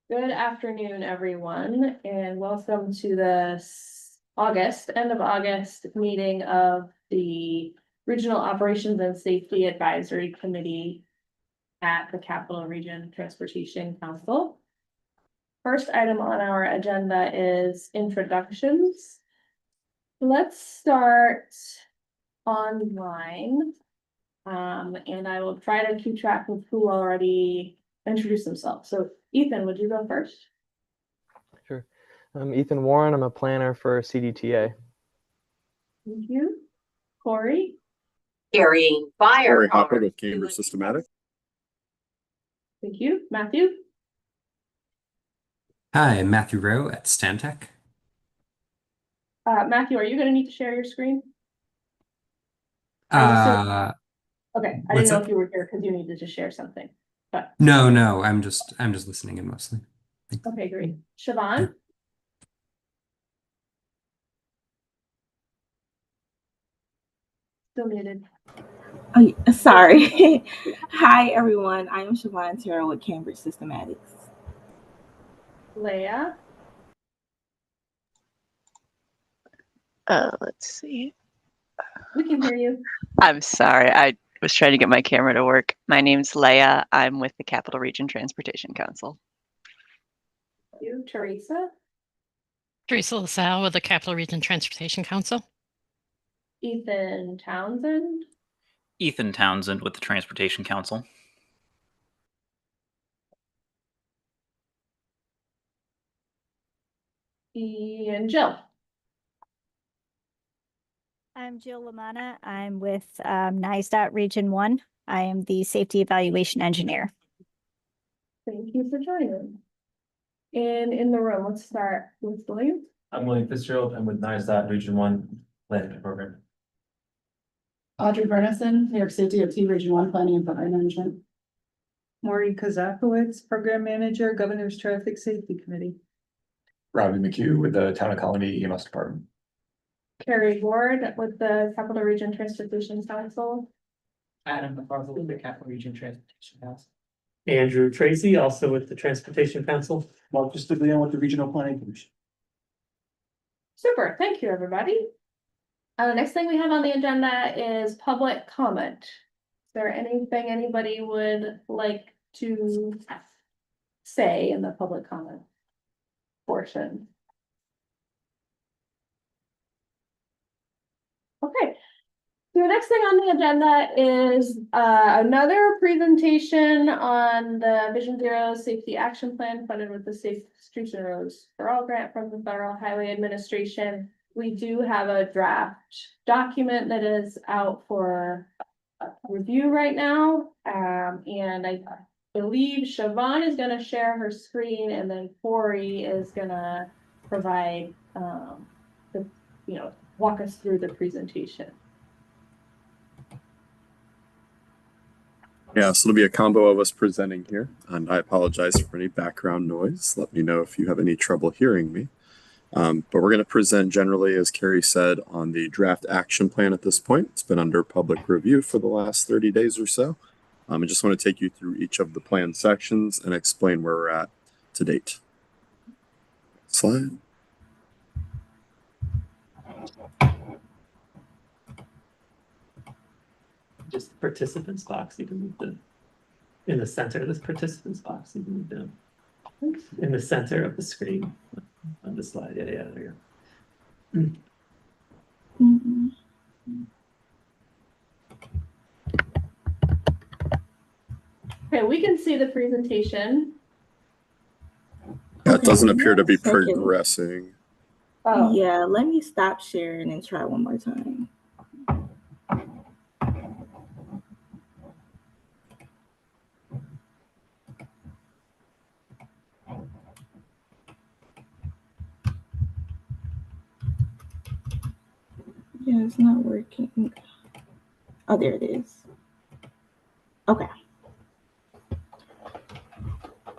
Good afternoon, everyone, and welcome to the end of August meeting of the Regional Operations and Safety Advisory Committee at the Capital Region Transportation Council. First item on our agenda is introductions. Let's start online. And I will try to keep track of who already introduced themselves. So Ethan, would you go first? Sure. I'm Ethan Warren. I'm a planner for CDTA. Thank you. Corey? Carrying fire. Corey Hopper with Cambridge Systematic. Thank you. Matthew? Hi, Matthew Rowe at Stantec. Matthew, are you going to need to share your screen? Okay, I didn't know if you were here because you needed to share something. But No, I'm just listening in mostly. Thanks. okay, great. Siobhan? Still muted. Oh, sorry. Hi, everyone. I am Siobhan Terrell with Cambridge Systematics. Leah? Let's see. We can hear you. I'm sorry. I was trying to get my camera to work. My name's Leah. I'm with the Capital Region Transportation Council. Thank you. Teresa? Teresa LaSalle with the Capital Region Transportation Council. Ethan Townsend? Ethan Townsend with the Transportation Council. And Jill? I'm Jill Lamanna. I'm with NISDOT Region 1. I am the Safety Evaluation Engineer. Thank you for joining. And in the room, let's start with William. I'm William Fitzgerald. I'm with NISDOT Region 1 Planning Program. Audrey Bernison, New York State DOT Region 1 Planning and Program Management. Maureen Kozakowicz, Program Manager, Governor's Traffic Safety Committee. Robbie McHugh with the Town of Colony EMS Department. Carrie Ward with the Capital Region Transportation Council. Adam McArthur with the Capital Region Transportation Council. Andrew Tracy, also with the Transportation Council. Mark Stiglione with the Regional Planning Commission. Super, thank you, everybody. The next thing we have on the agenda is public comment. Is there anything anybody would like to say in the public comment portion? Okay, so the next thing on the agenda is another presentation on the Vision Zero Safety Action Plan funded with the Safe Streets and Roads for All grant from the Federal Highway Administration. We do have a draft document that is out for review right now. And I believe Siobhan is going to share her screen, and then Corey is going to provide, walk us through the presentation. Yeah, so it'll be a combo of us presenting here, and I apologize for any background noise. Let me know if you have any trouble hearing me. But we're going to present generally, as Carrie said, on the draft action plan at this point. It's been under public review for the last 30 days or so. I just want to take you through each of the plan sections and explain where we're at to date. Slide. Just the participants box, you can move them. In the center of this participants box, you can move them. In the center of the screen on the slide. Yeah, there you go. Okay, we can see the presentation. That doesn't appear to be progressing. Oh. Yeah, let me stop sharing and try one more time. Yeah, it's not working. Oh, there it is. Okay.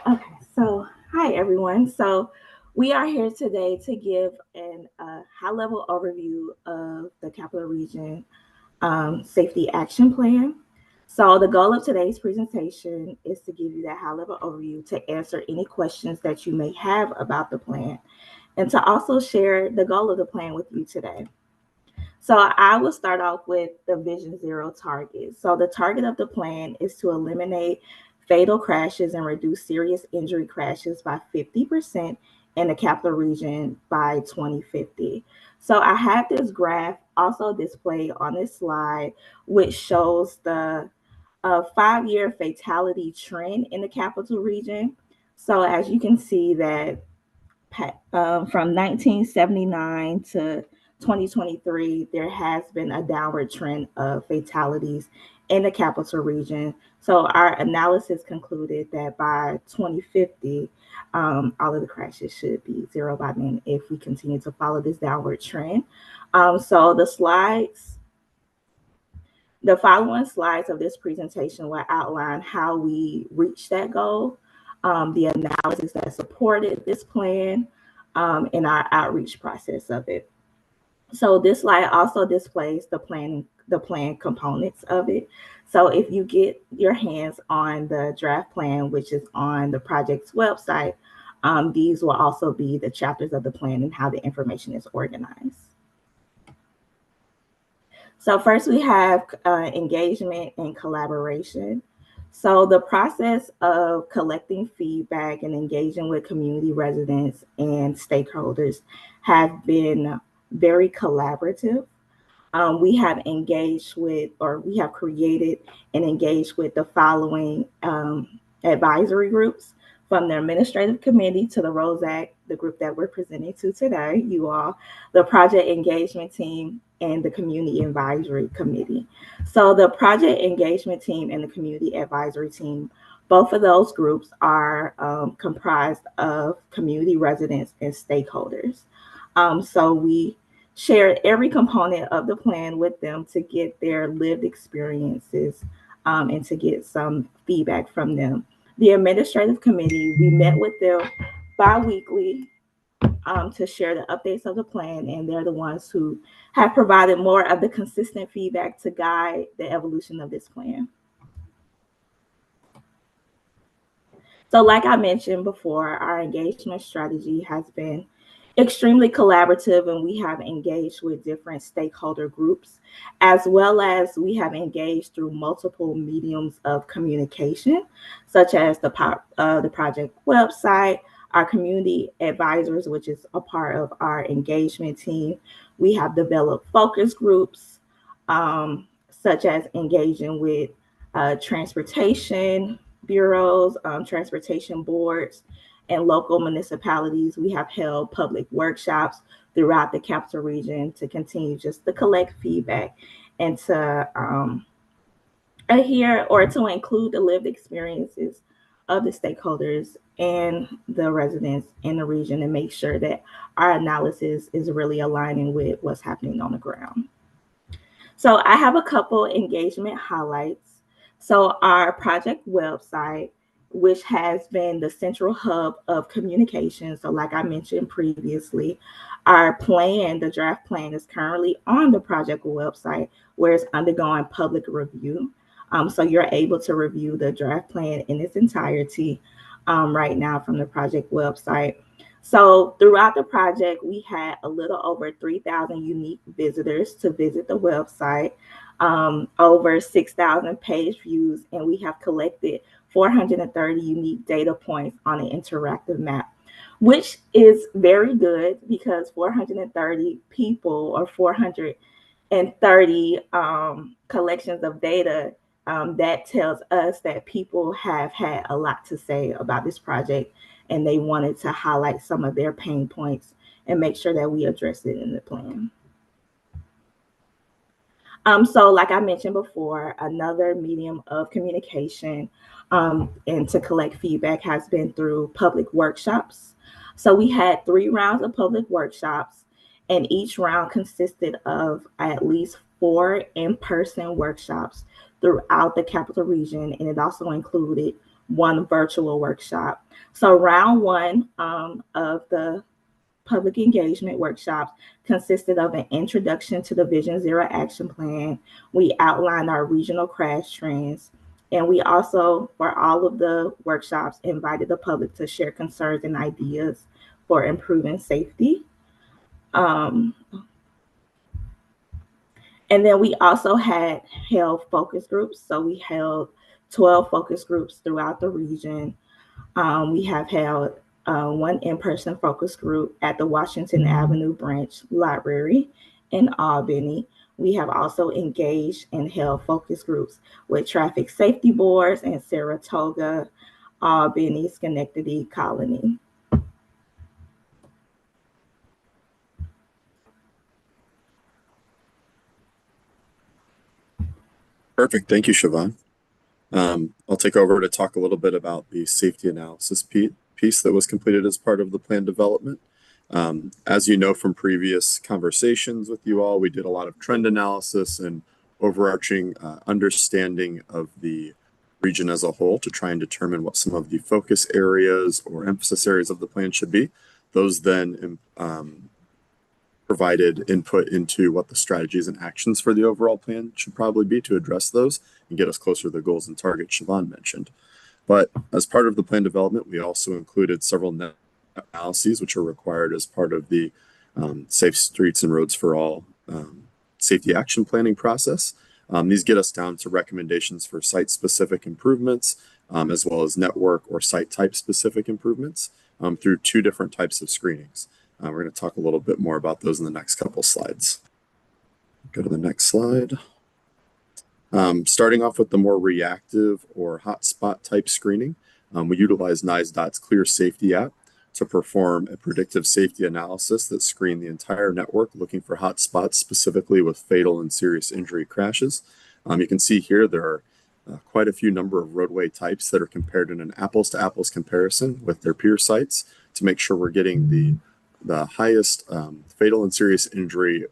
Okay, so hi everyone. So we are here today to give a high-level overview of the Capital Region Safety Action Plan. So the goal of today's presentation is to give you that high-level overview, to answer any questions that you may have about the plan, and to also share the goal of the plan with you today. So I will start off with the Vision Zero target. So the target of the plan is to eliminate fatal crashes and reduce serious injury crashes by 50% in the capital region by 2050. So I have this graph also displayed on this slide, which shows the 5-year fatality trend in the capital region. So as you can see that from 1979 to 2023, there has been a downward trend of fatalities in the capital region. So our analysis concluded that by 2050, all of the crashes should be zero by then if we continue to follow this downward trend. So the following slides of this presentation will outline how we reach that goal, the analysis that supported this plan, and our outreach process of it. So this slide also displays the plan components of it. So if you get your hands on the draft plan, which is on the project's website, these will also be the chapters of the plan and how the information is organized. So first we have engagement and collaboration. So the process of collecting feedback and engaging with community residents and stakeholders have been very collaborative. We have engaged with, or we have created and engaged with the following advisory groups, from the administrative committee to the ROSAC, the group that we're presenting to today, you all, the project engagement team, and the community advisory committee. So the project engagement team and the community advisory team, both of those groups are comprised of community residents and stakeholders. So we shared every component of the plan with them to get their lived experiences and to get some feedback from them. The administrative committee, we met with them bi-weekly to share the updates of the plan, and they're the ones who have provided more of the consistent feedback to guide the evolution of this plan. So like I mentioned before, our engagement strategy has been extremely collaborative, and we have engaged with different stakeholder groups, as well as we have engaged through multiple mediums of communication, such as the project website, our community advisors, which is a part of our engagement team. We have developed focus groups, such as engaging with transportation bureaus, transportation boards, and local municipalities. We have held public workshops throughout the capital region to continue just to collect feedback and to adhere or to include the lived experiences of the stakeholders and the residents in the region, and make sure that our analysis is really aligning with what's happening on the ground. So I have a couple engagement highlights. So our project website, which has been the central hub of communication. So like I mentioned previously, our plan, the draft plan, is currently on the project website where it's undergoing public review. So you're able to review the draft plan in its entirety right now from the project website. So throughout the project, we had a little over 3,000 unique visitors to visit the website, over 6,000 page views, and we have collected 430 unique data points on an interactive map, which is very good because 430 people or 430 collections of data, that tells us that people have had a lot to say about this project, and they wanted to highlight some of their pain points and make sure that we address it in the plan. So like I mentioned before, another medium of communication and to collect feedback has been through public workshops. So we had 3 rounds of public workshops, and each round consisted of at least 4 in-person workshops throughout the capital region, and it also included 1 virtual workshop. So round 1 of the public engagement workshops consisted of an introduction to the Vision Zero action plan. We outlined our regional crash trends. And we also, for all of the workshops, invited the public to share concerns and ideas for improving safety. And then we also had held focus groups. So we held 12 focus groups throughout the region. We have held one in-person focus group at the Washington Avenue Branch Library in Albany. We have also engaged and held focus groups with traffic safety boards in Saratoga, Albany, Schenectady, Colony. Perfect. Thank you, Siobhan. I'll take over to talk a little bit about the safety analysis piece that was completed as part of the plan development. As you know from previous conversations with you all, we did a lot of trend analysis and overarching understanding of the region as a whole to try and determine what some of the focus areas or emphasis areas of the plan should be. Those then provided input into what the strategies and actions for the overall plan should probably be to address those and get us closer to the goals and targets Siobhan mentioned. But as part of the plan development, we also included several net analyses, which are required as part of the Safe Streets and Roads for All safety action planning process. These get us down to recommendations for site-specific improvements, as well as network or site type specific improvements through two different types of screenings. We're going to talk a little bit more about those in the next couple slides. Go to the next slide. Starting off with the more reactive or hotspot type screening, we utilize NISDOT's Clear Safety app to perform a predictive safety analysis that screened the entire network looking for hotspots specifically with fatal and serious injury crashes. You can see here there are quite a few number of roadway types that are compared in an apples to apples comparison with their peer sites to make sure we're getting the highest fatal and serious injury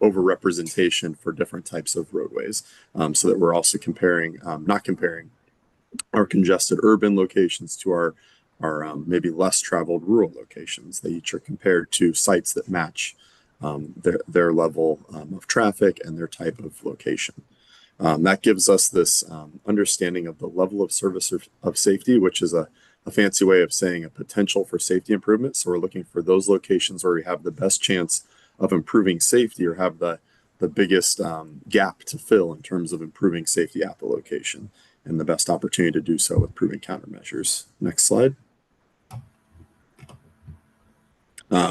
overrepresentation for different types of roadways, so that we're also comparing, not comparing our congested urban locations to our maybe less traveled rural locations. They each are compared to sites that match their level of traffic and their type of location. That gives us this understanding of the level of service of safety, which is a fancy way of saying a potential for safety improvement. So we're looking for those locations where we have the best chance of improving safety or have the biggest gap to fill in terms of improving safety at the location, and the best opportunity to do so with proven countermeasures. Next slide.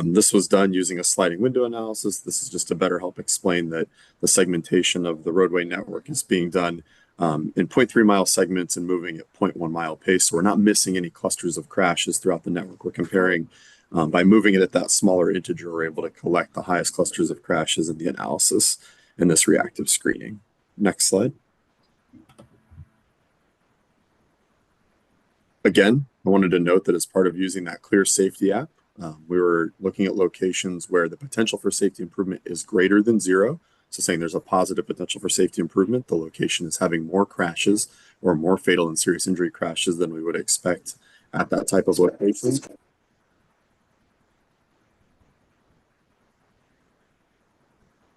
This was done using a sliding window analysis. This is just to better help explain that the segmentation of the roadway network is being done in 0.3 mile segments and moving at 0.1 mile pace. So we're not missing any clusters of crashes throughout the network. We're comparing by moving it at that smaller integer, we're able to collect the highest clusters of crashes in the analysis in this reactive screening. Next slide. Again, I wanted to note that as part of using that Clear Safety app, we were looking at locations where the potential for safety improvement is greater than 0. So saying there's a positive potential for safety improvement, the location is having more crashes or more fatal and serious injury crashes than we would expect at that type of location.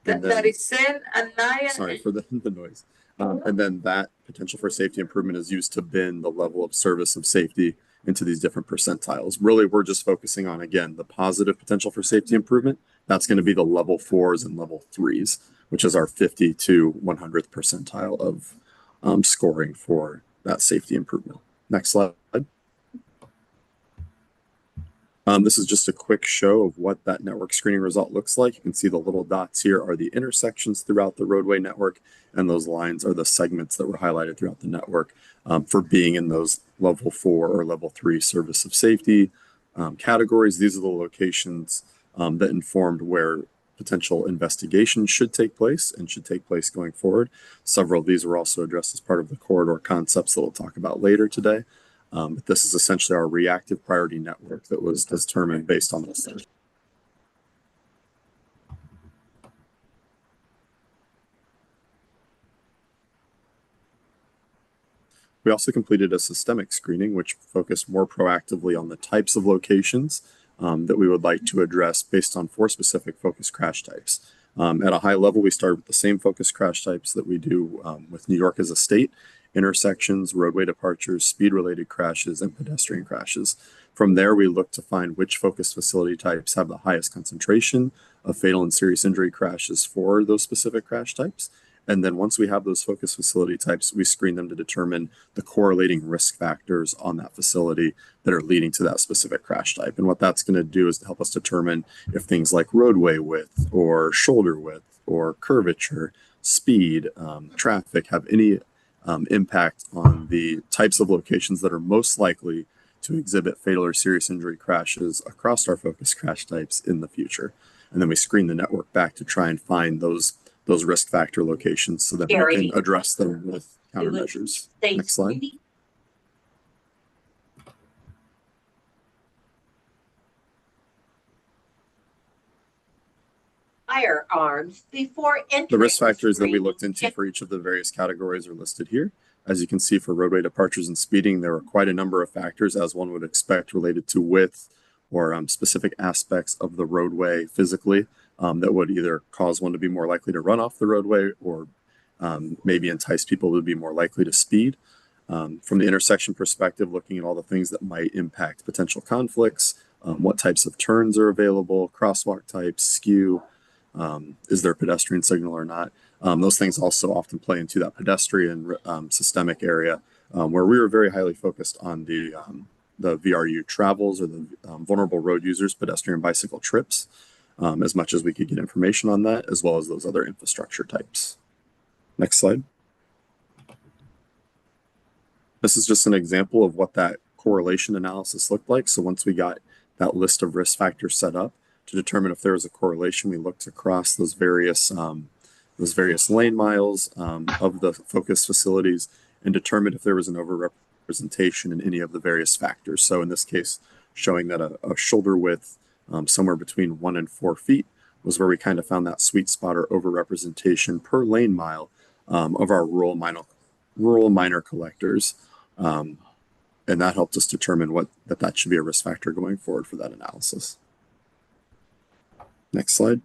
Sorry for the noise. And then that potential for safety improvement is used to bin the level of service of safety into these different percentiles. Really, we're just focusing on, again, the positive potential for safety improvement. That's going to be the level 4s and level 3s, which is our 50 to 100th percentile of scoring for that safety improvement. Next slide. This is just a quick show of what that network screening result looks like. You can see the little dots here are the intersections throughout the roadway network, and those lines are the segments that were highlighted throughout the network for being in those level 4 or level 3 service of safety categories. These are the locations that informed where potential investigation should take place and should take place going forward. Several of these were also addressed as part of the corridor concepts that we'll talk about later today. But this is essentially our reactive priority network that was determined based on this. We also completed a systemic screening, which focused more proactively on the types of locations that we would like to address based on 4 specific focus crash types. At a high level, we start with the same focus crash types that we do with New York as a state: intersections, roadway departures, speed-related crashes, and pedestrian crashes. From there, we look to find which focus facility types have the highest concentration of fatal and serious injury crashes for those specific crash types. And then once we have those focus facility types, we screen them to determine the correlating risk factors on that facility that are leading to that specific crash type. And what that's going to do is to help us determine if things like roadway width or shoulder width or curvature, speed, traffic have any impact on the types of locations that are most likely to exhibit fatal or serious injury crashes across our focus crash types in the future. And then we screen the network back to try and find those risk factor locations so that we can address them with countermeasures. Next slide. Firearms before entering. The risk factors that we looked into for each of the various categories are listed here. As you can see, for roadway departures and speeding, there are quite a number of factors, as one would expect, related to width or specific aspects of the roadway physically that would either cause one to be more likely to run off the roadway or maybe entice people to be more likely to speed. From the intersection perspective, looking at all the things that might impact potential conflicts, what types of turns are available, crosswalk types, skew, is there a pedestrian signal or not? Those things also often play into that pedestrian systemic area where we were very highly focused on the VRU travels, or the vulnerable road users, pedestrian bicycle trips, as much as we could get information on that, as well as those other infrastructure types. Next slide. This is just an example of what that correlation analysis looked like. So once we got that list of risk factors set up, to determine if there was a correlation, we looked across those various lane miles of the focus facilities and determined if there was an overrepresentation in any of the various factors. So in this case, showing that a shoulder width somewhere between 1 and 4 feet was where we kind of found that sweet spot or overrepresentation per lane mile of our rural minor collectors. And that helped us determine that should be a risk factor going forward for that analysis. Next slide.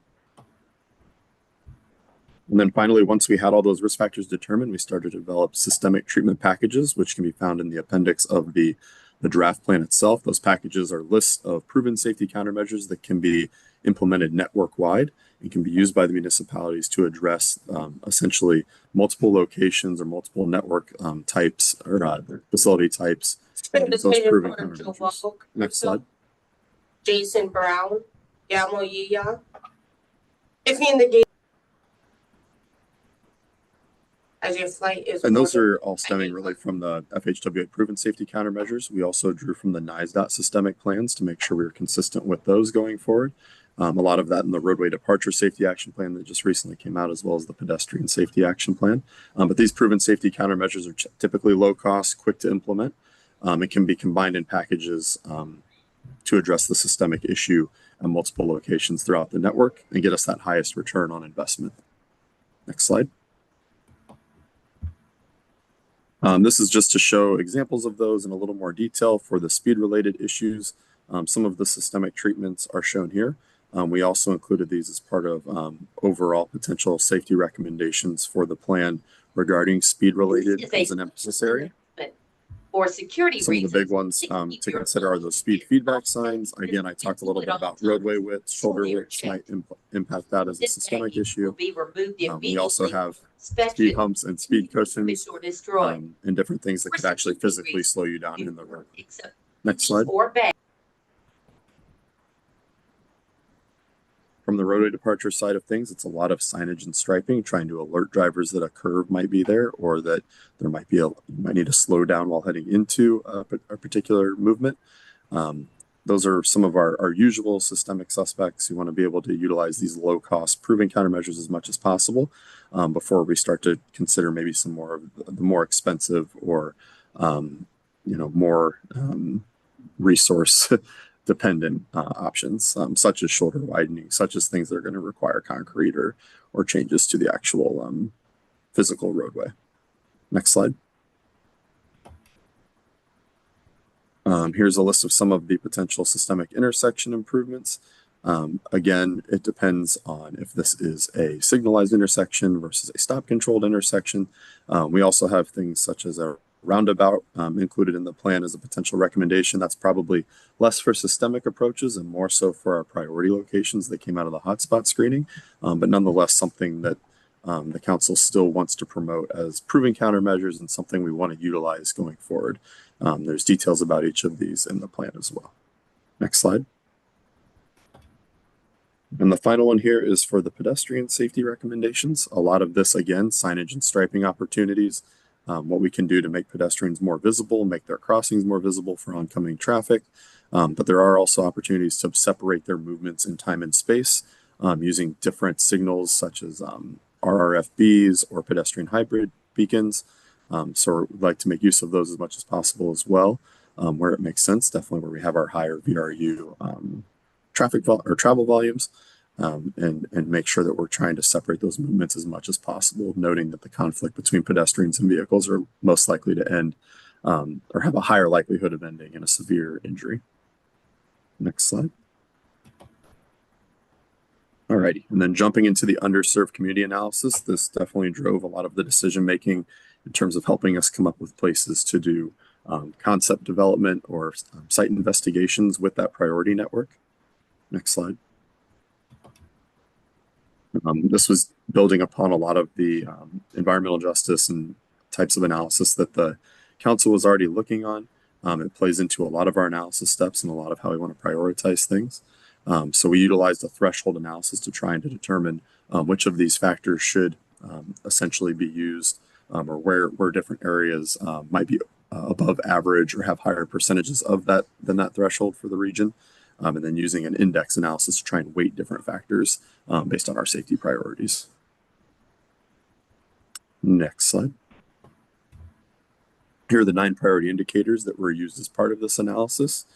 And then finally, once we had all those risk factors determined, we started to develop systemic treatment packages, which can be found in the appendix of the draft plan itself. Those packages are lists of proven safety countermeasures that can be implemented network-wide and can be used by the municipalities to address essentially multiple locations or multiple network types or facility types. Those proven countermeasures. Next slide. Jason Brown, Yamo Yiya. If you're in the as your flight is. And those are all stemming really from the FHWA proven safety countermeasures. We also drew from the NISDOT systemic plans to make sure we were consistent with those going forward. A lot of that in the roadway departure safety action plan that just recently came out, as well as the pedestrian safety action plan. But these proven safety countermeasures are typically low cost, quick to implement. It can be combined in packages to address the systemic issue at multiple locations throughout the network and get us that highest return on investment. Next slide. This is just to show examples of those in a little more detail for the speed-related issues. Some of the systemic treatments are shown here. We also included these as part of overall potential safety recommendations for the plan regarding speed-related as an emphasis area. For security Some reasons. of the big ones to consider are those speed feedback signs. Again, I talked a little bit about roadway width, shoulder width might impact that as a systemic issue. We also have speed humps and speed cushions and different things that could actually physically slow you down in the road. Next slide. From the roadway departure side of things, it's a lot of signage and striping, trying to alert drivers that a curve might be there, or that there might be you might need to slow down while heading into a particular movement. Those are some of our usual systemic suspects. You want to be able to utilize these low-cost proven countermeasures as much as possible before we start to consider maybe some more of the more expensive or more resource dependent options, such as shoulder widening, such as things that are going to require concrete or changes to the actual physical roadway. Next slide. Here's a list of some of the potential systemic intersection improvements. Again, it depends on if this is a signalized intersection versus a stop controlled intersection. We also have things such as a roundabout included in the plan as a potential recommendation. That's probably less for systemic approaches and more so for our priority locations that came out of the hotspot screening, but nonetheless something that the council still wants to promote as proven countermeasures and something we want to utilize going forward. There's details about each of these in the plan as well. Next slide. And the final one here is for the pedestrian safety recommendations. A lot of this, again, signage and striping opportunities, what we can do to make pedestrians more visible, make their crossings more visible for oncoming traffic. But there are also opportunities to separate their movements in time and space using different signals such as RRFBs or pedestrian hybrid beacons. So we'd like to make use of those as much as possible as well, where it makes sense, definitely where we have our higher VRU travel volumes, and make sure that we're trying to separate those movements as much as possible, noting that the conflict between pedestrians and vehicles are most likely to end or have a higher likelihood of ending in a severe injury. Next slide. Alrighty, and then jumping into the underserved community analysis, this definitely drove a lot of the decision making in terms of helping us come up with places to do concept development or site investigations with that priority network. Next slide. This was building upon a lot of the environmental justice and types of analysis that the council was already looking on. It plays into a lot of our analysis steps and a lot of how we want to prioritize things. So we utilized a threshold analysis to try and to determine which of these factors should essentially be used or where different areas might be above average or have higher percentages of that than that threshold for the region. And then using an index analysis to try and weight different factors based on our safety priorities. Next slide. Here are the 9 priority indicators that were used as part of this analysis.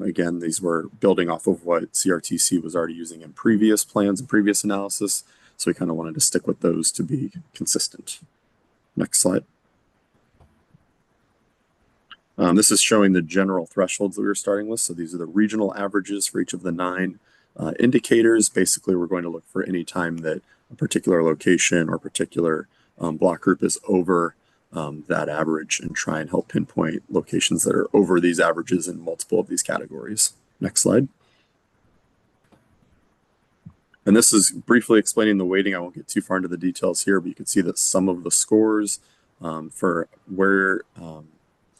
Again, these were building off of what CRTC was already using in previous plans and previous analysis. So we kind of wanted to stick with those to be consistent. Next slide. This is showing the general thresholds that we were starting with. So these are the regional averages for each of the 9 indicators. Basically, we're going to look for any time that a particular location or particular block group is over that average and try and help pinpoint locations that are over these averages in multiple of these categories. Next slide. And this is briefly explaining the weighting. I won't get too far into the details here, but you can see that some of the scores for where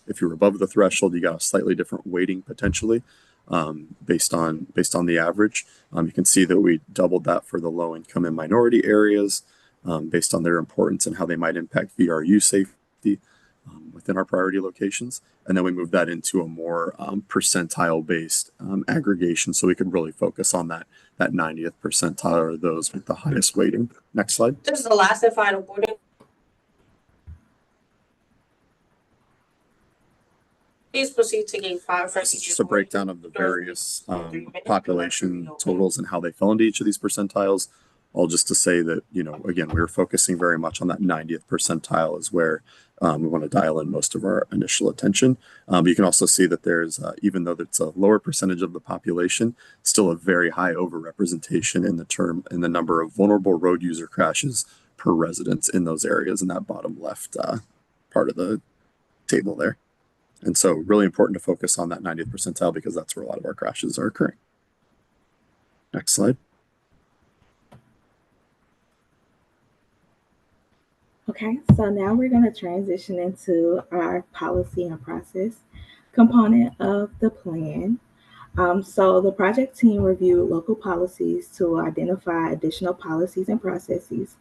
if you're above the threshold, you got a slightly different weighting potentially based on the average. You can see that we doubled that for the low income and minority areas based on their importance and how they might impact VRU safety within our priority locations. And then we moved that into a more percentile based aggregation. So we could really focus on that 90th percentile or those with the highest weighting. Next slide. This is the last and final boarding. Please proceed to gate 5 for This is just a breakdown of the various population totals and how they fell into each of these percentiles. All just to say that, you know, again, we were focusing very much on that 90th percentile is where we want to dial in most of our initial attention. But you can also see that there's, even though it's a lower percentage of the population, still a very high overrepresentation in the number of vulnerable road user crashes per residence in those areas in that bottom left part of the table there. And so really important to focus on that 90th percentile because that's where a lot of our crashes are occurring. Next slide. Okay, so now we're going to transition into our policy and process component of the plan. So the project team reviewed local policies to identify additional policies and processes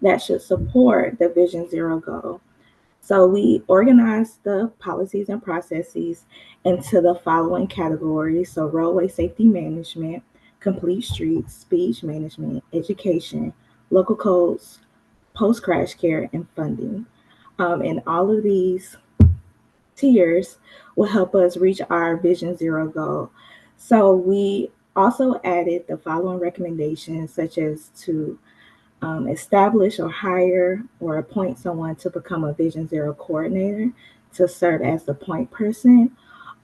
that should support the Vision Zero goal. So we organized the policies and processes into the following categories. So roadway safety management, complete streets, speech management, education, local codes, post-crash care, and funding. And all of these tiers will help us reach our Vision Zero goal. So we also added the following recommendations, such as to establish or hire or appoint someone to become a Vision Zero coordinator to serve as the point person,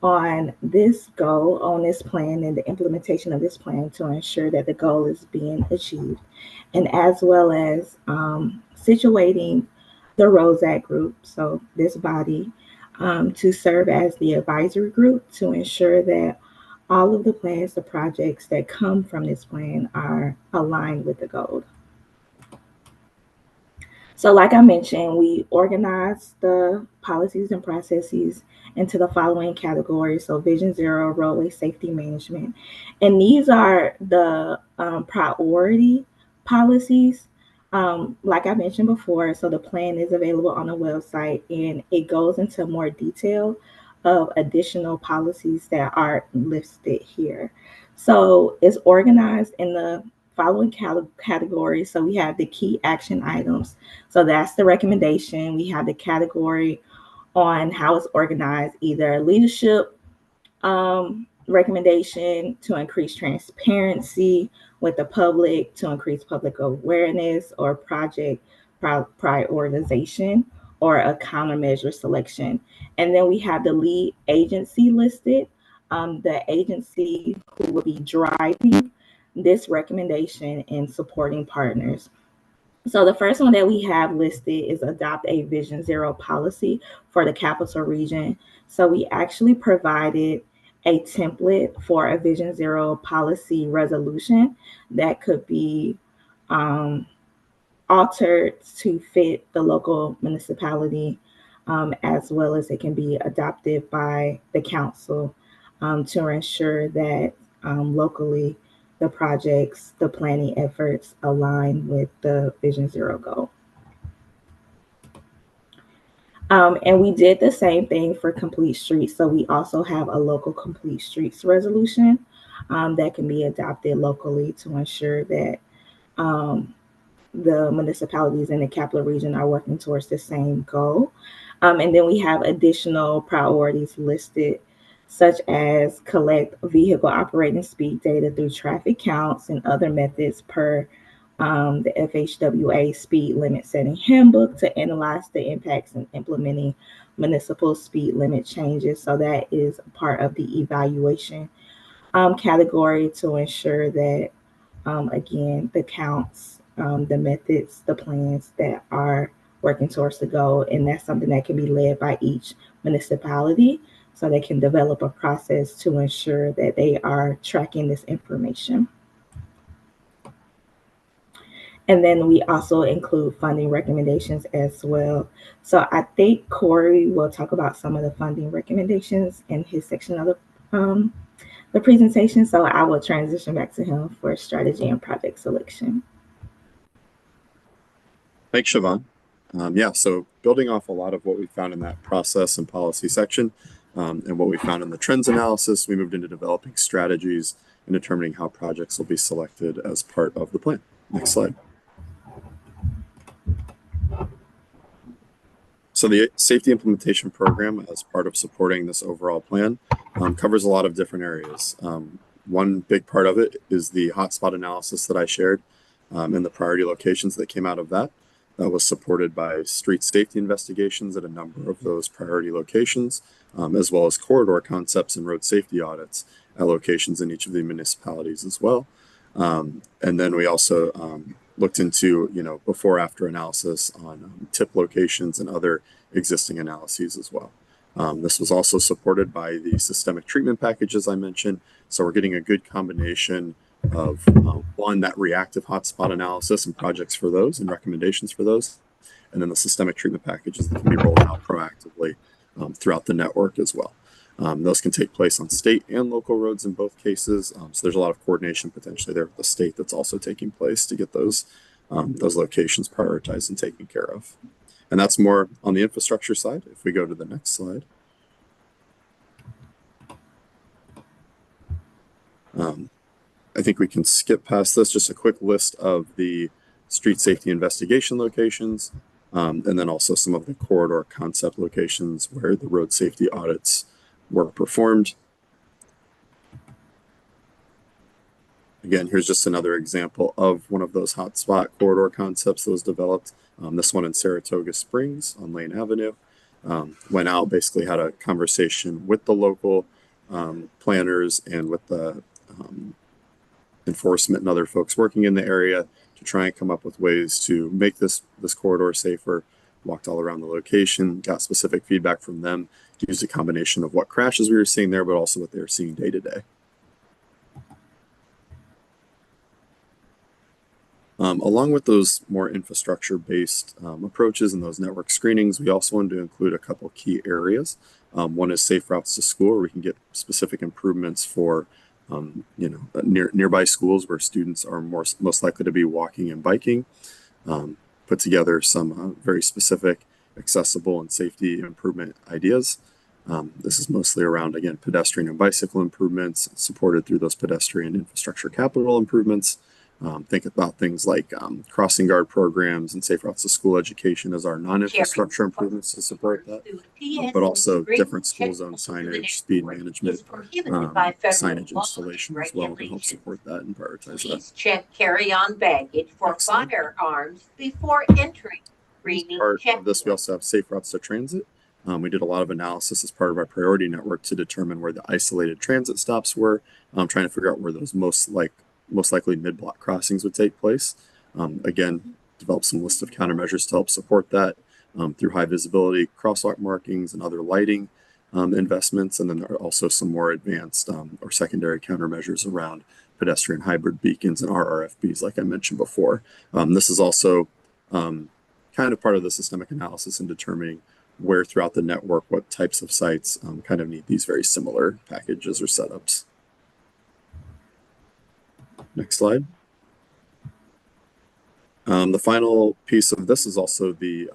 on this goal, on this plan, and the implementation of this plan to ensure that the goal is being achieved, and as well as situating the ROSAC group, so this body, to serve as the advisory group to ensure that all of the plans, the projects that come from this plan are aligned with the goal. So like I mentioned, we organize the policies and processes into the following categories. So Vision Zero, roadway safety management. And these are the priority policies. Like I mentioned before, so the plan is available on the website and it goes into more detail of additional policies that are listed here. So it's organized in the following categories. So we have the key action items. So that's the recommendation. We have the category on how it's organized, either leadership recommendation to increase transparency with the public, to increase public awareness, or project prioritization, or a countermeasure selection. And then we have the lead agency listed, the agency who will be driving this recommendation and supporting partners. So the first one that we have listed is adopt a Vision Zero policy for the Capital Region. So we actually provided a template for a Vision Zero policy resolution that could be altered to fit the local municipality, as well as it can be adopted by the council to ensure that locally the projects, the planning efforts align with the Vision Zero goal. And we did the same thing for complete streets. So we also have a local complete streets resolution that can be adopted locally to ensure that the municipalities in the Capital Region are working towards the same goal. And then we have additional priorities listed, such as collect vehicle operating speed data through traffic counts and other methods per the FHWA speed limit setting handbook to analyze the impacts in implementing municipal speed limit changes. So that is part of the evaluation category to ensure that, again, the counts, the methods, the plans that are working towards the goal. And that's something that can be led by each municipality, so they can develop a process to ensure that they are tracking this information. And then we also include funding recommendations as well. So I think Corey will talk about some of the funding recommendations in his section of the presentation. So I will transition back to him for strategy and project selection. Thanks, Siobhan. Yeah, so building off a lot of what we found in that process and policy section, and what we found in the trends analysis, we moved into developing strategies and determining how projects will be selected as part of the plan. Next slide. So the Safety Implementation Program, as part of supporting this overall plan, covers a lot of different areas. One big part of it is the hotspot analysis that I shared, and the priority locations that came out of that. That was supported by street safety investigations at a number of those priority locations, as well as corridor concepts and road safety audits at locations in each of the municipalities as well. And then we also looked into, before-after analysis on tip locations and other existing analyses as well. This was also supported by the systemic treatment packages I mentioned. So we're getting a good combination of one, that reactive hotspot analysis and projects for those and recommendations for those, and then the systemic treatment packages that can be rolled out proactively throughout the network as well. Those can take place on state and local roads in both cases. So there's a lot of coordination potentially there with the state that's also taking place to get those locations prioritized and taken care of. And that's more on the infrastructure side. If we go to the next slide. I think we can skip past this, just a quick list of the street safety investigation locations, and then also some of the corridor concept locations where the road safety audits were performed. Again, here's just another example of one of those hotspot corridor concepts that was developed. This one in Saratoga Springs on Lane Avenue. Went out, basically had a conversation with the local planners and with the enforcement and other folks working in the area to try and come up with ways to make this corridor safer. Walked all around the location, got specific feedback from them, used a combination of what crashes we were seeing there, but also what they were seeing day to day. Along with those more infrastructure-based approaches and those network screenings, we also wanted to include a couple key areas. One is safe routes to school, where we can get specific improvements for nearby schools where students are most likely to be walking and biking. Put together some very specific, accessible, and safety improvement ideas. This is mostly around, again, pedestrian and bicycle improvements supported through those pedestrian infrastructure capital improvements. Think about things like crossing guard programs and safe routes to school education as our non-infrastructure improvements to support that, but also different school zone signage, speed management, signage installation as well to help support that and prioritize that. Check carry-on baggage for firearms before entering. Part of this, we also have safe routes to transit. We did a lot of analysis as part of our priority network to determine where the isolated transit stops were, trying to figure out where those most likely mid-block crossings would take place. Again, develop some list of countermeasures to help support that through high visibility crosswalk markings and other lighting investments. And then there are also some more advanced or secondary countermeasures around pedestrian hybrid beacons and RRFBs, like I mentioned before. This is also kind of part of the systemic analysis in determining where throughout the network, what types of sites kind of need these very similar packages or setups. Next slide. The final piece of this is also the,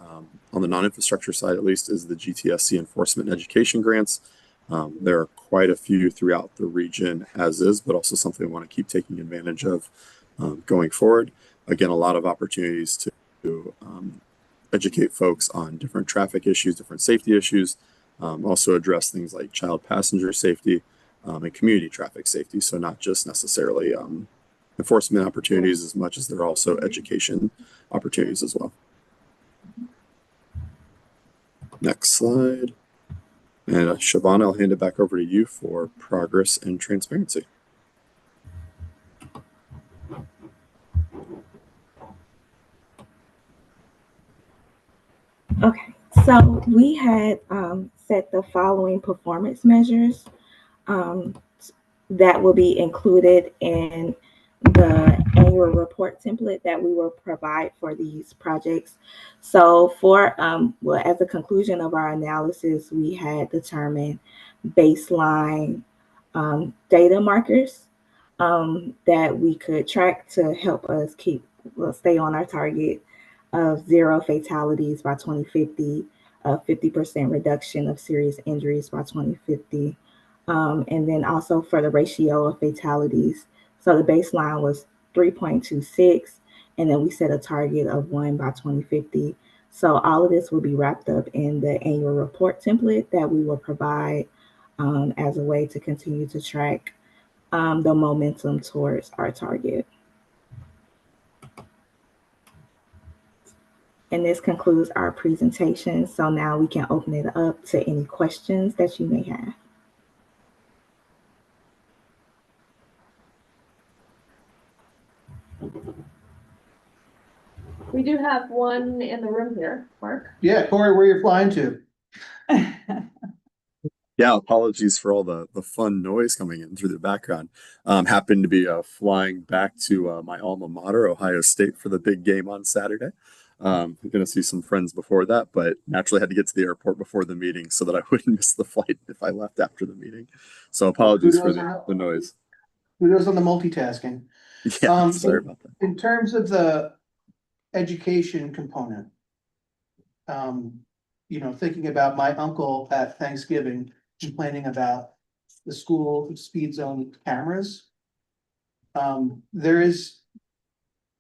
on the non-infrastructure side at least, is the GTSC enforcement and education grants. There are quite a few throughout the region as is, but also something we want to keep taking advantage of going forward. Again, a lot of opportunities to educate folks on different traffic issues, different safety issues, also address things like child passenger safety and community traffic safety. So not just necessarily enforcement opportunities as much as there are also education opportunities as well. Next slide. And Siobhan, I'll hand it back over to you for progress and transparency. Okay, so we had set the following performance measures that will be included in the annual report template that we will provide for these projects. So for, well, as a conclusion of our analysis, we had determined baseline data markers that we could track to help us stay on our target of 0 fatalities by 2050, a 50% reduction of serious injuries by 2050, and then also for the ratio of fatalities. So the baseline was 3.26, and then we set a target of 1 by 2050. So all of this will be wrapped up in the annual report template that we will provide as a way to continue to track the momentum towards our target. And this concludes our presentation. So now we can open it up to any questions that you may have. We do have one in the room here, Mark. Yeah, Corey, where you're flying to? Yeah, apologies for all the fun noise coming in through the background. Happened to be flying back to my alma mater, Ohio State, for the big game on Saturday. I'm going to see some friends before that, but naturally had to get to the airport before the meeting so that I wouldn't miss the flight if I left after the meeting. So apologies for the noise. Kudos on the multitasking. Yeah, sorry about that. In terms of the education component, you know, thinking about my uncle at Thanksgiving complaining about the school speed zone cameras, there is,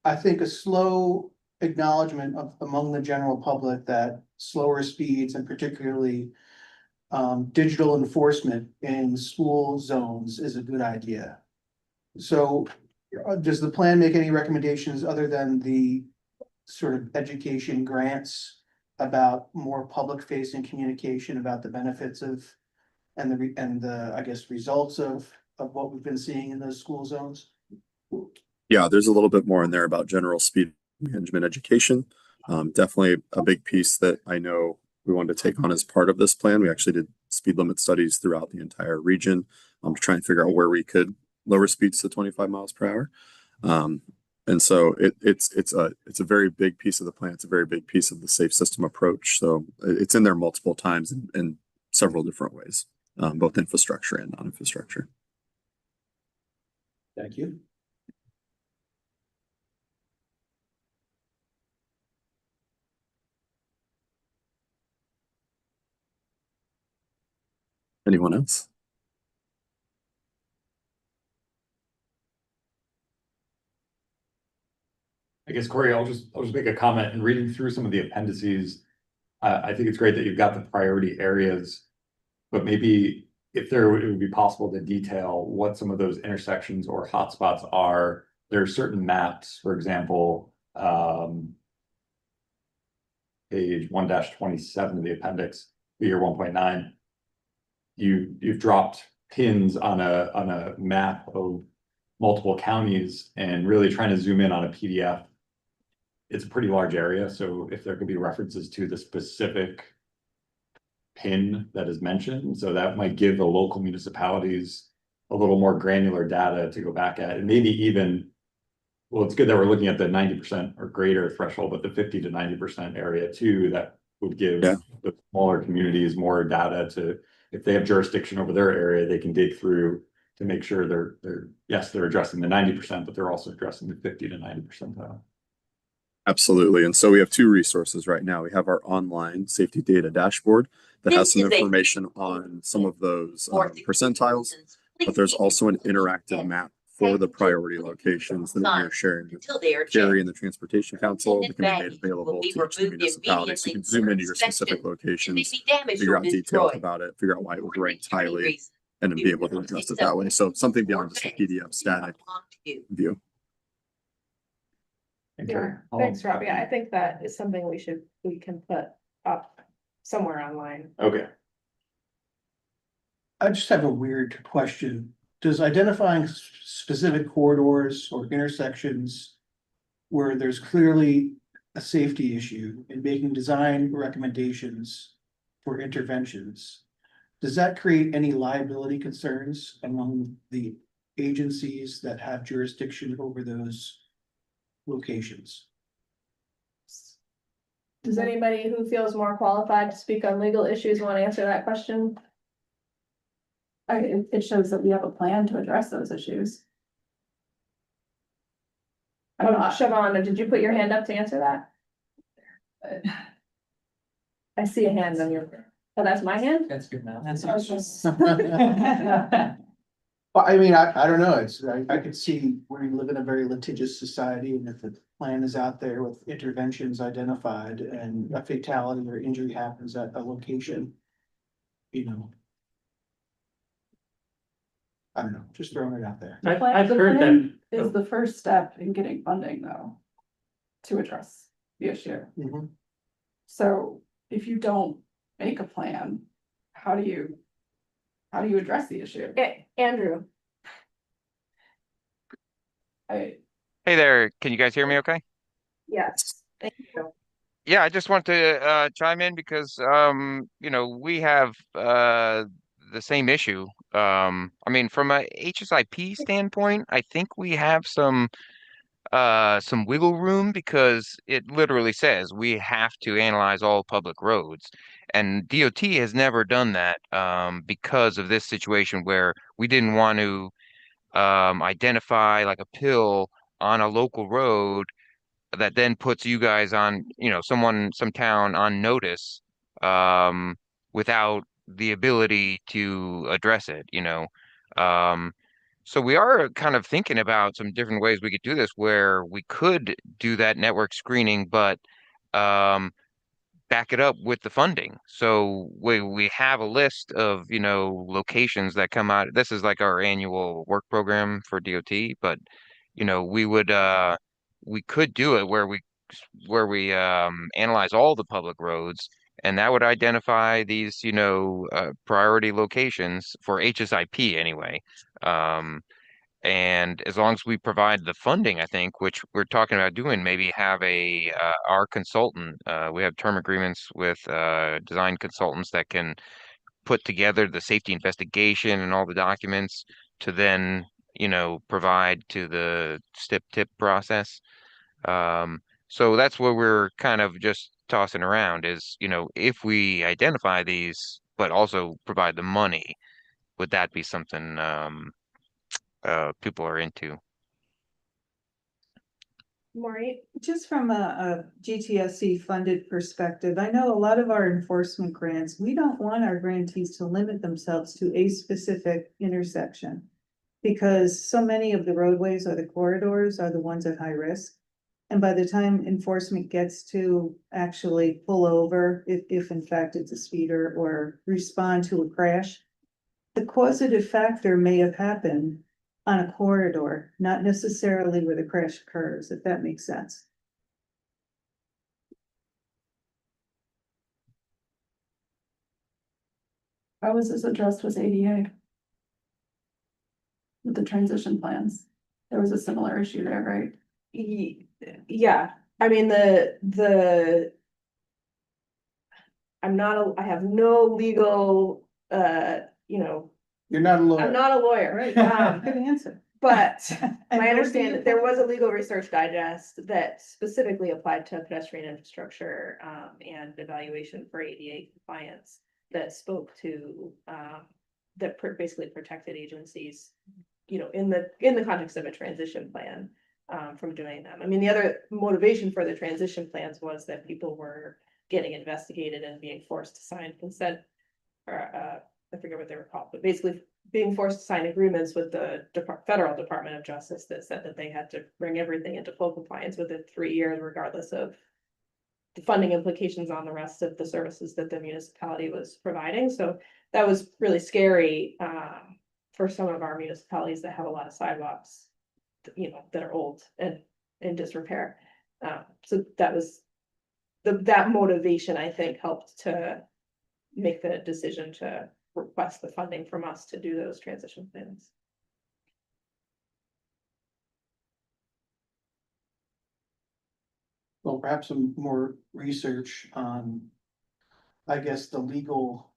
I think, a slow acknowledgement among the general public that slower speeds and particularly digital enforcement in school zones is a good idea. So does the plan make any recommendations other than the sort of education grants about more public facing communication about the benefits of and the, I guess, results of what we've been seeing in those school zones? Yeah, there's a little bit more in there about general speed management education. Definitely a big piece that I know we wanted to take on as part of this plan. We actually did speed limit studies throughout the entire region to try and figure out where we could lower speeds to 25 miles per hour. And so it's a very big piece of the plan. It's a very big piece of the safe system approach. So it's in there multiple times in several different ways, both infrastructure and non-infrastructure. Thank you. Anyone else? I guess, Corey, I'll just make a comment. And reading through some of the appendices, I think it's great that you've got the priority areas, but maybe if it would be possible to detail what some of those intersections or hotspots are. There are certain maps, for example, page 1-27 of the appendix, figure 1.9. You've dropped pins on a map of multiple counties and really trying to zoom in on a PDF. It's a pretty large area, so if there could be references to the specific pin that is mentioned, so that might give the local municipalities a little more granular data to go back at, and maybe even, well, it's good that we're looking at the 90% or greater threshold, but the 50 to 90% area too, that would give the smaller communities more data to, if they have jurisdiction over their area, they can dig through to make sure they're addressing the 90%, but they're also addressing the 50 to 90%. Absolutely. And so we have two resources right now. We have our online safety data dashboard that has some information on some of those percentiles, but there's also an interactive map for the priority locations that we are sharing with Jerry and the Transportation Council that can be made available to each municipality. So you can zoom into your specific locations, figure out details about it, figure out why it was ranked highly, and then be able to adjust it that way. So something beyond just a PDF static view. Yeah, thanks, Rob. Yeah, I think that is something we can put up somewhere online. Okay. I just have a weird question. Does identifying specific corridors or intersections where there's clearly a safety issue and making design recommendations for interventions, does that create any liability concerns among the agencies that have jurisdiction over those locations? Does anybody who feels more qualified to speak on legal issues want to answer that question? It shows that we have a plan to address those issues. Siobhan, did you put your hand up to answer that? I see a hand on your, oh, that's my hand? That's good now. Well, I mean, I don't know. I could see we live in a very litigious society, and if the plan is out there with interventions identified and a fatality or injury happens at a location, I don't know, just throwing it out there. I've heard that. Is the first step in getting funding, though, to address the issue. So if you don't make a plan, how do you address the issue? Okay, Andrew. Hey there, can you guys hear me okay? Yes, thank you. Yeah, I just want to chime in because we have the same issue. I mean, from a HSIP standpoint, I think we have some wiggle room because it literally says we have to analyze all public roads. And DOT has never done that because of this situation where we didn't want to identify like a pill on a local road that then puts you guys on, some town on notice without the ability to address it, So we are kind of thinking about some different ways we could do this where we could do that network screening, but back it up with the funding. So we have a list of, locations that come out. This is like our annual work program for DOT, but we could do it where we analyze all the public roads and that would identify these, priority locations for HSIP anyway. And as long as we provide the funding, I think, which we're talking about doing, maybe have our consultant, we have term agreements with design consultants that can put together the safety investigation and all the documents to then, provide to the STIP tip process. So that's what we're kind of just tossing around is, if we identify these, but also provide the money, would that be something people are into? Maureen? Just from a GTSC funded perspective, I know a lot of our enforcement grants, we don't want our grantees to limit themselves to a specific intersection. Because so many of the roadways or the corridors are the ones at high risk. And by the time enforcement gets to actually pull over, if in fact it's a speeder, or respond to a crash, the causative factor may have happened on a corridor, not necessarily where the crash occurs, if that makes sense. How was this addressed with ADA? With the transition plans? There was a similar issue there, right? Yeah, I mean, I have no legal, You're not a lawyer. I'm not a lawyer. Right, good answer. But And my what do understanding, you there think? was a legal research digest that specifically applied to pedestrian infrastructure, and evaluation for ADA compliance that spoke to, basically protected agencies, in the context of a transition plan, from doing them. I mean, the other motivation for the transition plans was that people were getting investigated and being forced to sign consent, or, I forget what they were called, but basically being forced to sign agreements with the Federal Department of Justice that said that they had to bring everything into full compliance within 3 years, regardless of the funding implications on the rest of the services that the municipality was providing. So that was really scary, for some of our municipalities that have a lot of sidewalks, that are old and in disrepair. So that was that motivation, I think, helped to make the decision to request the funding from us to do those transition plans. Well, perhaps some more research on, I guess, the legal.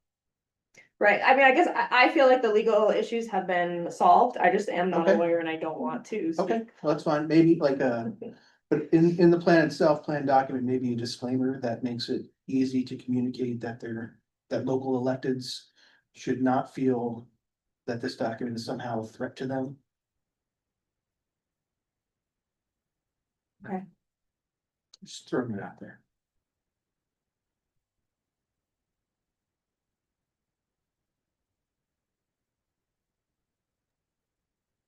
Right, I mean, I guess I feel like the legal issues have been solved. I just am not a Okay. lawyer and I don't want to speak. Okay, well, that's fine. Maybe like but in the plan itself, plan document, maybe a disclaimer that makes it easy to communicate that that local electeds should not feel that this document is somehow a threat to them. Okay. Just throwing it out there.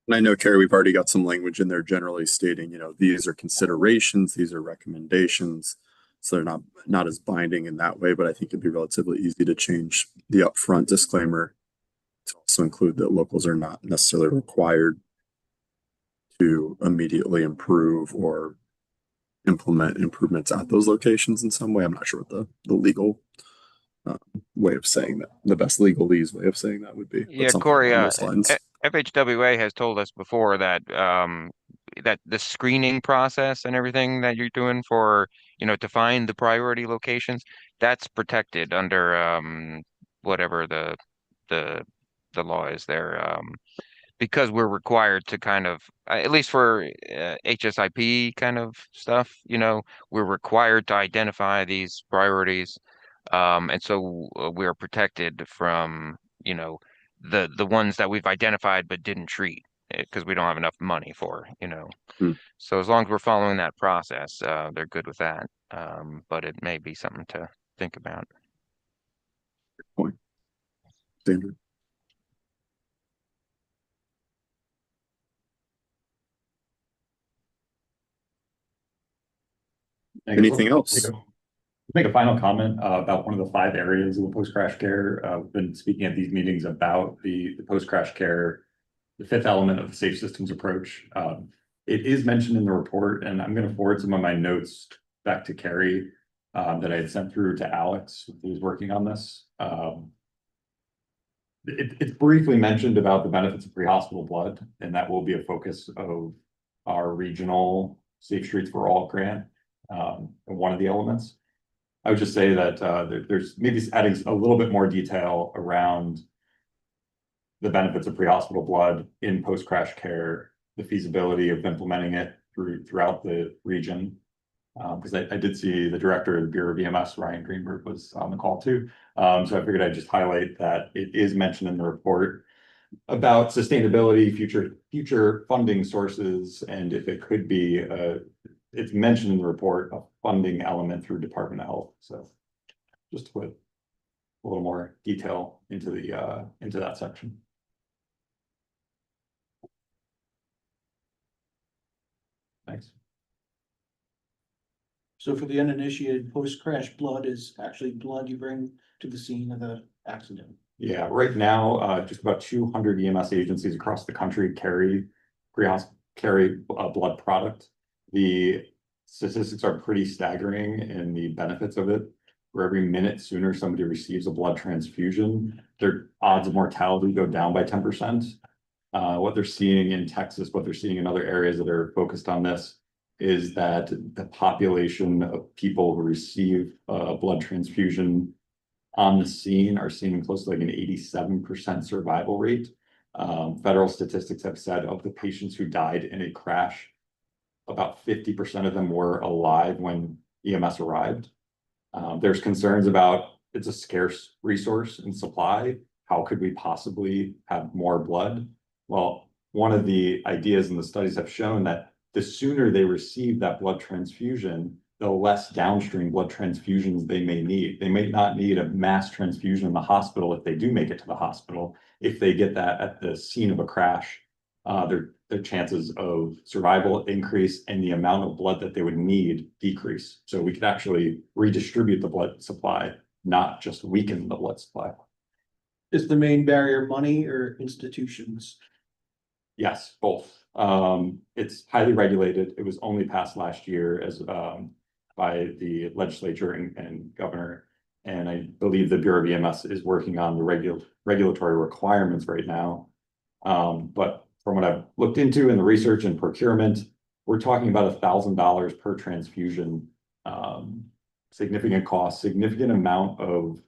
And I know, Carrie, we've already got some language in there generally stating, these are considerations, these are recommendations. So they're not as binding in that way, but I think it'd be relatively easy to change the upfront disclaimer to also include that locals are not necessarily required to immediately improve or implement improvements at those locations in some way. I'm not sure what the legal way of saying that, the best legalese way of saying that would be. Yeah, something Corey, along those lines. FHWA has told us before that that the screening process and everything that you're doing for, to find the priority locations, that's protected under whatever the law is there. Because we're required to kind of, at least for HSIP kind of stuff, we're required to identify these priorities. And so we're protected from, the ones that we've identified but didn't treat because we don't have enough money for, So as long as we're following that process, they're good with that. But it may be something to think about. Good point. Standard. Anything else? Make a final comment about one of the 5 areas of the post-crash care. We've been speaking at these meetings about the post-crash care, the 5th element of the safe systems approach. It is mentioned in the report, and I'm going to forward some of my notes back to Carrie. that I had sent through to Alex, who's working on this. It's briefly mentioned about the benefits of pre-hospital blood, and that will be a focus of our regional Safe Streets for All grant, one of the elements. I would just say that there's maybe adding a little bit more detail around the benefits of pre-hospital blood in post-crash care, the feasibility of implementing it throughout the region. Because I did see the director of the Bureau of EMS, Ryan Greenberg, was on the call too. So I figured I'd just highlight that it is mentioned in the report about sustainability, future funding sources, and if it could be, it's mentioned in the report, a funding element through Department of Health. So just to put a little more detail into that section. Thanks. So for the uninitiated, post-crash blood is actually blood you bring to the scene of the accident. Yeah, right now, just about 200 EMS agencies across the country carry a blood product. The statistics are pretty staggering in the benefits of it. For every minute sooner somebody receives a blood transfusion, their odds of mortality go down by 10%. What they're seeing in Texas, what they're seeing in other areas that are focused on this, is that the population of people who receive a blood transfusion on the scene are seeing close to like an 87% survival rate. Federal statistics have said of the patients who died in a crash, about 50% of them were alive when EMS arrived. There's concerns about it's a scarce resource in supply. How could we possibly have more blood? Well, one of the ideas in the studies have shown that the sooner they receive that blood transfusion, the less downstream blood transfusions they may need. They may not need a mass transfusion in the hospital if they do make it to the hospital. If they get that at the scene of a crash, their chances of survival increase and the amount of blood that they would need decrease. So we could actually redistribute the blood supply, not just weaken the blood supply. Is the main barrier money or institutions? Yes, both. It's highly regulated. It was only passed last year as by the legislature and governor. And I believe the Bureau of EMS is working on the regulatory requirements right now. But from what I've looked into in the research and procurement, we're talking about $1,000 per transfusion. Significant cost, significant amount of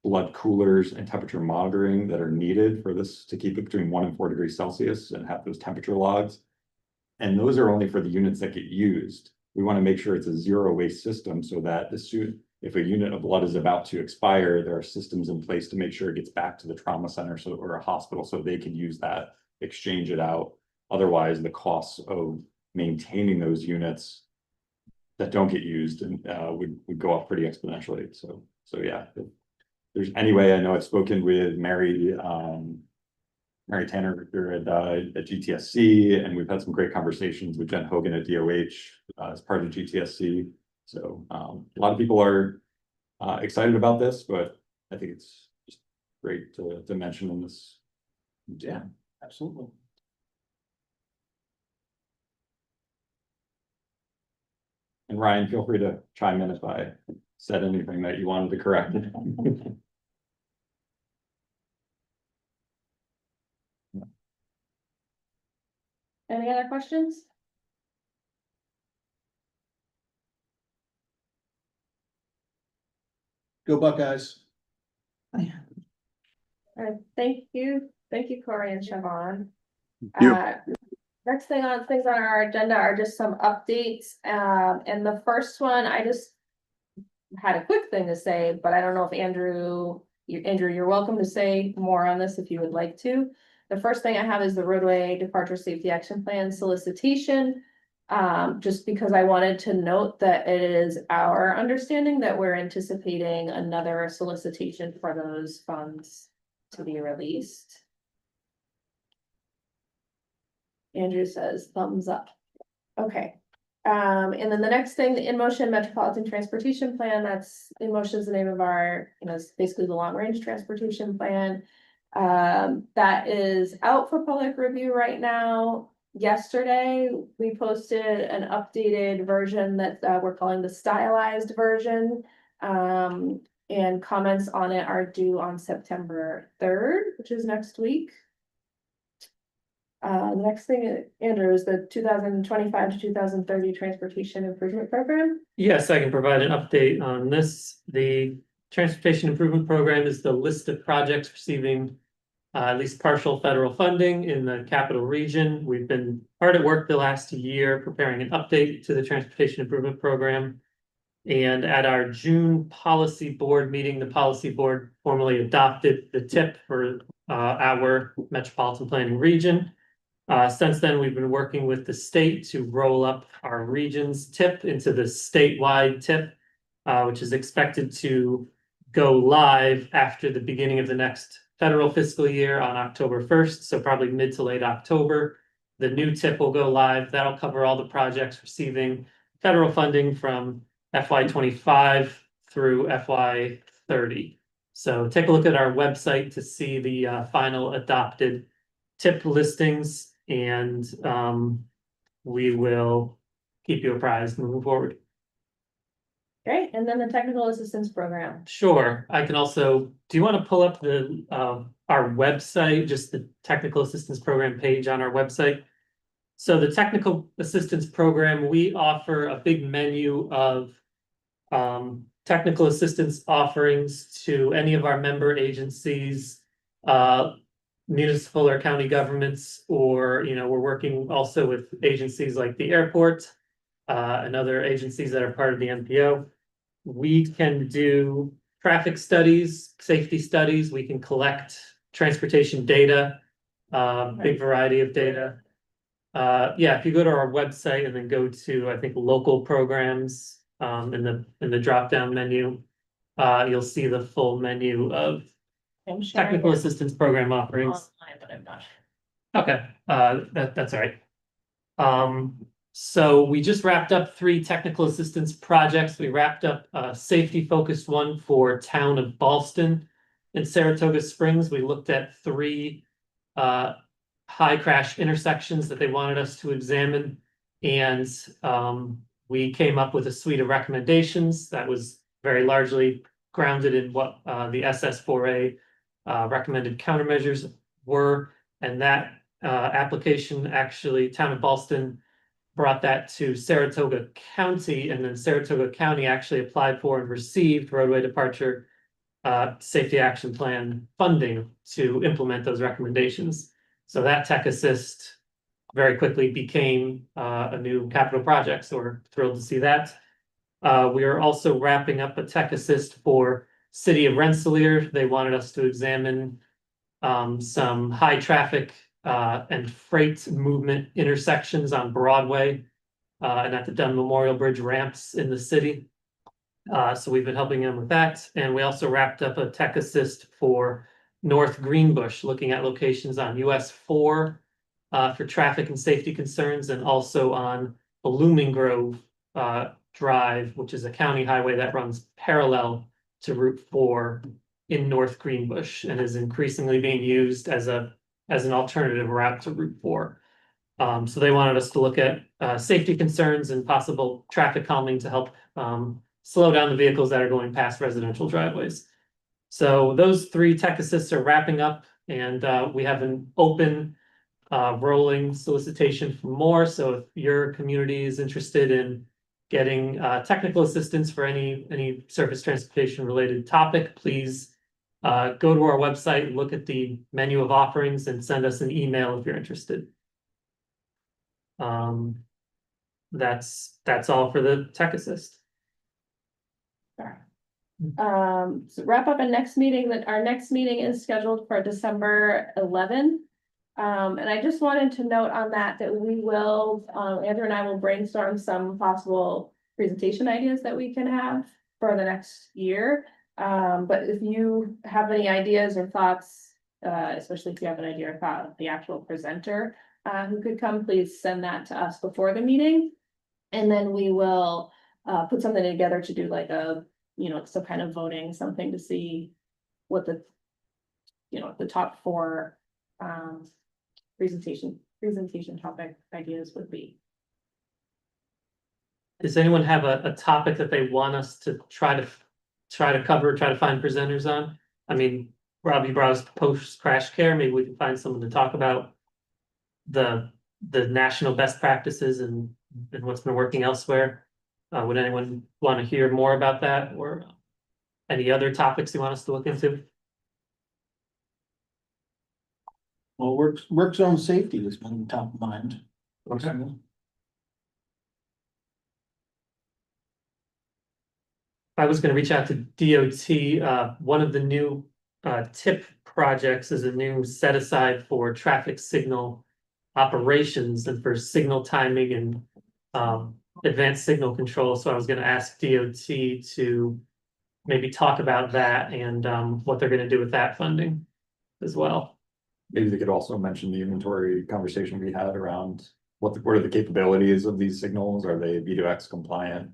blood coolers and temperature monitoring that are needed for this to keep it between 1 and 4 degrees Celsius and have those temperature logs. And those are only for the units that get used. We want to make sure it's a zero waste system so that if a unit of blood is about to expire, there are systems in place to make sure it gets back to the trauma center or a hospital so they can use that, exchange it out. Otherwise, the costs of maintaining those units that don't get used would go up pretty exponentially. So yeah. There's anyway, I know I've spoken with Mary Tanner here at GTSC, and we've had some great conversations with Jen Hogan at DOH as part of GTSC. So a lot of people are excited about this, but I think it's just great to mention in this. Yeah, absolutely. And Ryan, feel free to chime in if I said anything that you wanted to correct. Any other questions? Go Buckeyes. All right, thank you, Corey and Siobhan. Next things on our agenda are just some updates. And the first one, I just had a quick thing to say, but I don't know if Andrew, you're welcome to say more on this if you would like to. The first thing I have is the roadway departure safety action plan solicitation. Just because I wanted to note that it is our understanding that we're anticipating another solicitation for those funds to be released. Andrew says thumbs up. Okay. And then the next thing, the InMotion Metropolitan Transportation Plan, that's InMotion is the name of our, it's basically the long range transportation plan. That is out for public review right now. yesterday, we posted an updated version that we're calling the stylized version. And comments on it are due on September 3rd, which is next week. The next thing, Andrew, is the 2025 to 2030 Transportation Improvement Program. Yes, I can provide an update on this. The Transportation Improvement Program is the list of projects receiving at least partial federal funding in the capital region. We've been hard at work the last year preparing an update to the Transportation Improvement Program. And at our June policy board meeting, the policy board formally adopted the TIP for our metropolitan planning region. Since then, we've been working with the state to roll up our region's TIP into the statewide TIP, which is expected to go live after the beginning of the next federal fiscal year on October 1st, so probably mid to late October. The new TIP will go live. That'll cover all the projects receiving federal funding from FY25 through FY30. So take a look at our website to see the final adopted TIP listings, and we will keep you apprised moving forward. Great, and then the technical assistance program. Sure, I can also, do you want to pull up the our website, just the technical assistance program page on our website? So the technical assistance program, we offer a big menu of technical assistance offerings to any of our member agencies, municipal or county governments, or, you know, we're working also with agencies like the airport and other agencies that are part of the MPO. We can do traffic studies, safety studies, we can collect transportation data, big variety of data. Yeah, if you go to our website and then go to, I think, local programs in the drop-down menu, you'll see the full menu of technical assistance program offerings. Online, but I'm not. Okay, that's all right. So we just wrapped up 3 technical assistance projects. We wrapped up a safety-focused one for town of Ballston in Saratoga Springs. We looked at 3 high crash intersections that they wanted us to examine, and we came up with a suite of recommendations that was very largely grounded in what the SS4A recommended countermeasures were, and that application, actually, town of Ballston brought that to Saratoga County, and then Saratoga County actually applied for and received roadway departure safety action plan funding to implement those recommendations. So that Tech Assist very quickly became a new capital project, so we're thrilled to see that. We are also wrapping up a Tech Assist for City of Rensselaer. They wanted us to examine some high traffic and freight movement intersections on Broadway and at the Dunn Memorial Bridge ramps in the city. So we've been helping them with that. And we also wrapped up a Tech Assist for North Greenbush, looking at locations on US 4 for traffic and safety concerns, and also on Blooming Grove Drive, which is a county highway that runs parallel to Route 4 in North Greenbush and is increasingly being used as an alternative route to Route 4. So they wanted us to look at safety concerns and possible traffic calming to help slow down the vehicles that are going past residential driveways. So those 3 Tech Assists are wrapping up, and we have an open rolling solicitation for more. So if your community is interested in getting technical assistance for any surface transportation related topic, please go to our website, look at the menu of offerings, and send us an email if you're interested. That's all for the Tech Assist. So wrap up a next meeting, that our next meeting is scheduled for December 11. And I just wanted to note on that we will, Andrew and I will brainstorm some possible presentation ideas that we can have for the next year. But if you have any ideas or thoughts, especially if you have an idea or thought of the actual presenter who could come, please send that to us before the meeting. And then we will put something together to do like a, some kind of voting, something to see what the top 4 presentation presentation topic ideas would be. Does anyone have a topic that they want us to try to cover, try to find presenters on? I mean, Robbie brought us post crash care. Maybe we can find someone to talk about the national best practices and what's been working elsewhere. Would anyone want to hear more about that, or any other topics you want us to look into? Well, work zone safety has been top of mind. Okay. I was going to reach out to DOT. One of the new TIP projects is a new set aside for traffic signal operations and for signal timing and advanced signal control. So I was going to ask DOT to maybe talk about that and what they're going to do with that funding as well. Maybe they could also mention the inventory conversation we had around what are the capabilities of these signals? Are they V2X compliant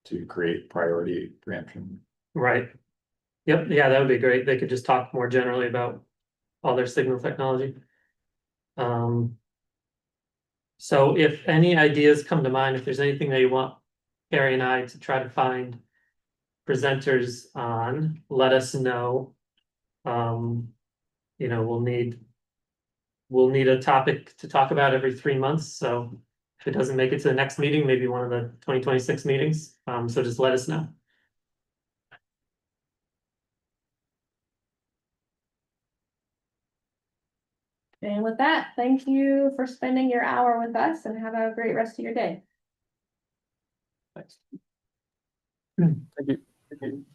to create priority preemption? Right. Yep. Yeah, that would be great. They could just talk more generally about all their signal technology. So if any ideas come to mind, if there's anything that you want Carrie and I to try to find presenters on, let us know. You know, we'll need a topic to talk about every 3 months. So if it doesn't make it to the next meeting, maybe one of the 2026 meetings. So just let us know. And with that, thank you for spending your hour with us and have a great rest of your day. Thanks. Thank you.